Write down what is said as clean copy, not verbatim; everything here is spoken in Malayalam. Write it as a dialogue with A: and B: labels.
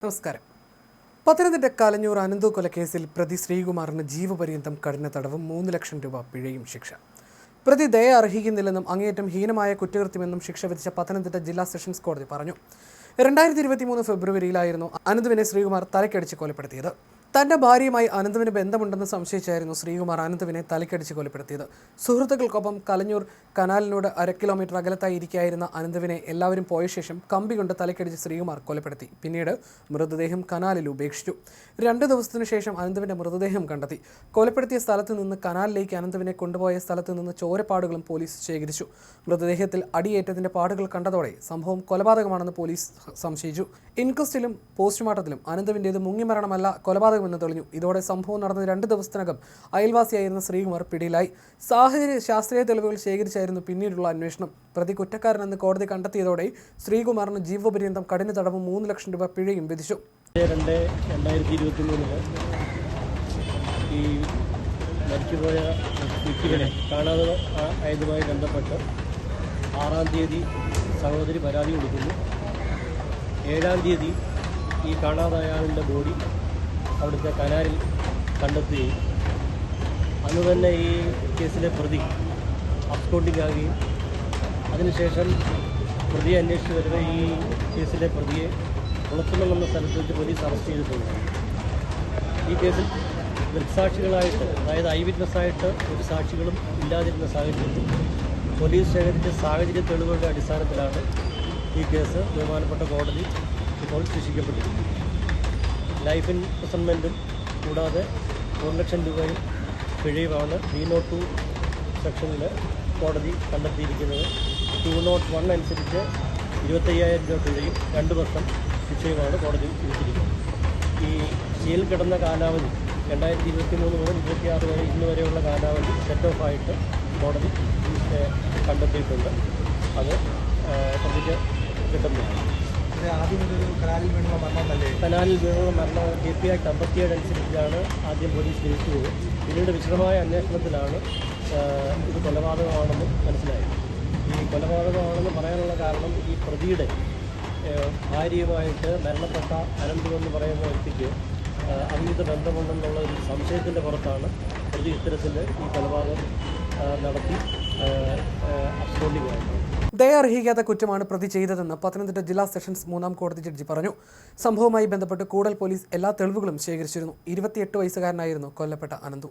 A: നമസ്കാരം. പത്തനംതിട്ട കലഞ്ഞൂർ അനന്തു കൊലക്കേസിൽ പ്രതി ശ്രീകുമാറിന് ജീവപര്യന്തം കഠിന തടവും 3 ലക്ഷം രൂപ പിഴയും ശിക്ഷ. പ്രതി ദയ അർഹിക്കുന്നില്ലെന്നും അങ്ങേയറ്റം ഹീനമായ കുറ്റകൃത്യമെന്നും ശിക്ഷ വിധിച്ച പത്തനംതിട്ട ജില്ലാ സെഷൻസ് കോടതി പറഞ്ഞു. 2023 ഫെബ്രുവരിയിലായിരുന്നു അനന്തുവിനെ ശ്രീകുമാർ തലക്കടിച്ച് കൊലപ്പെടുത്തിയത്. തന്റെ ഭാര്യയുമായി അനന്തുവിന് ബന്ധമുണ്ടെന്ന് സംശയിച്ചായിരുന്നു ശ്രീകുമാർ അനന്തുവിനെ തലക്കടിച്ച് കൊലപ്പെടുത്തിയത്. സുഹൃത്തുക്കൾക്കൊപ്പം കലഞ്ഞൂർ കനാലിനോട് 1/2 കിലോമീറ്റർ അകലത്തായി ഇരിക്കുകയായിരുന്ന അനന്തുവിനെ എല്ലാവരും പോയ ശേഷം കമ്പി കൊണ്ട് തലക്കടിച്ച് ശ്രീകുമാർ കൊലപ്പെടുത്തി. പിന്നീട് മൃതദേഹം കനാലിൽ ഉപേക്ഷിച്ചു. 2 ദിവസത്തിനു ശേഷം അനന്തുവിന്റെ മൃതദേഹം കണ്ടെത്തി. കൊലപ്പെടുത്തിയ സ്ഥലത്ത് നിന്ന് കനാലിലേക്ക് അനന്തുവിനെ കൊണ്ടുപോയ സ്ഥലത്ത് നിന്ന് ചോരപ്പാടുകളും പോലീസ് ശേഖരിച്ചു. മൃതദേഹത്തിൽ അടിയേറ്റതിന്റെ പാടുകൾ കണ്ടതോടെ സംഭവം കൊലപാതകമാണെന്ന് പോലീസ് സംശയിച്ചു. ഇൻക്വസ്റ്റിലും പോസ്റ്റ്മോർട്ടത്തിലും അനന്തുവിന്റേത് മുങ്ങിമരണമല്ല കൊലപാതകമെന്ന് തെളിഞ്ഞു. ഇതോടെ സംഭവം നടന്ന 2 ദിവസത്തിനകം അയൽവാസിയായിരുന്ന ശ്രീകുമാർ പിടിയിലായി. ശാസ്ത്രീയ തെളിവുകൾ ശേഖരിച്ചായിരുന്നു പിന്നീടുള്ള അന്വേഷണം. പ്രതി കുറ്റക്കാരനെന്ന് കോടതി കണ്ടെത്തിയതോടെ ശ്രീകുമാറിന് ജീവപര്യന്തം കഠിന തടവും 3 ലക്ഷം രൂപ പിഴയും വിധിച്ചു.
B: 2023 ഈ മരിച്ചുപോയ വ്യക്തികളെ കാണാതെ ആയതുമായി ബന്ധപ്പെട്ട് 6-ാം തീയതി സഹോദരി പരാതി കൊടുക്കുന്നു. 7-ാം തീയതി ഈ കാണാതായ ആളുടെ ബോഡി അവിടുത്തെ കനാലിൽ കണ്ടെത്തുകയും അന്ന് തന്നെ ഈ കേസിലെ പ്രതി അബ്സ്കോണ്ടിങ് ആകുകയും അതിനുശേഷം പ്രതിയെ അന്വേഷിച്ച് വരുന്ന ഈ കേസിലെ പ്രതിയെ കുളത്തുമൽ എന്ന സ്ഥലത്ത് വെച്ച് പോലീസ് അറസ്റ്റ് ചെയ്തിട്ടുണ്ട്. ഈ കേസിൽ ദൃക്സാക്ഷികളായിട്ട്, അതായത് ഐ വിറ്റ്നസ്സായിട്ട് ഒരു സാക്ഷികളും ഇല്ലാതിരുന്ന സാഹചര്യത്തിൽ പോലീസ് ശേഖരിച്ച സാഹചര്യ തെളിവുകളുടെ അടിസ്ഥാനത്തിലാണ് ഈ കേസ് ബഹുമാനപ്പെട്ട കോടതി ഇപ്പോൾ ശിക്ഷിക്കപ്പെട്ടിരിക്കുന്നത്. ലൈഫ് ഇംപ്രിസൺമെൻറ്റും കൂടാതെ 3 ലക്ഷം രൂപയും പിഴയുമാണ് 302 സെക്ഷനിൽ കോടതി കണ്ടെത്തിയിരിക്കുന്നത്. 201 അനുസരിച്ച് 25,000 രൂപ പിഴയും 2 വർഷം ശിക്ഷയുമാണ് കോടതി വിധിച്ചിരിക്കുന്നത്. ഈ ജയിൽ കിടന്ന കാലാവധി 2023 മുതൽ 26 വരെ ഇന്ന് വരെയുള്ള കാലാവധി സെറ്റ് ഓഫ് ആയിട്ട് കോടതി കണ്ടെത്തിയിട്ടുണ്ട്. അത് പ്രതിക്ക് കിട്ടുന്നതാണ്. കനാലിൽ വീണുള്ള മരണം KP Act 57 അനുസരിച്ചാണ് ആദ്യം പോലീസ് രജിസ്റ്റർ ചെയ്തത്. പിന്നീട് വിശദമായ അന്വേഷണത്തിലാണ് ഇത് കൊലപാതകമാണെന്ന് മനസ്സിലായത്. ഈ കൊലപാതകമാണെന്ന് പറയാനുള്ള കാരണം ഈ പ്രതിയുടെ ഭാര്യയുമായിട്ട് മരണപ്പെട്ട അനന്തു എന്ന് പറയുന്ന വ്യക്തിക്ക് അവിഹിത ബന്ധമുണ്ടെന്നുള്ള ഒരു സംശയത്തിൻ്റെ പുറത്താണ് പ്രതി ഇത്തരത്തിൽ ഈ കൊലപാതകം നടത്തി അബ്സ്കോണ്ടിങ് ആയത്.
A: ദയ അർഹിക്കാത്ത കുറ്റമാണ് പ്രതി ചെയ്തതെന്ന് പത്തനംതിട്ട ജില്ലാ സെഷൻസ് 3-ാം കോടതി ജഡ്ജി പറഞ്ഞു. സംഭവവുമായി ബന്ധപ്പെട്ട് കൂടുതൽ പോലീസ് എല്ലാ തെളിവുകളും ശേഖരിച്ചിരുന്നു. 28 വയസ്സുകാരനായിരുന്നു കൊല്ലപ്പെട്ട അനന്തു.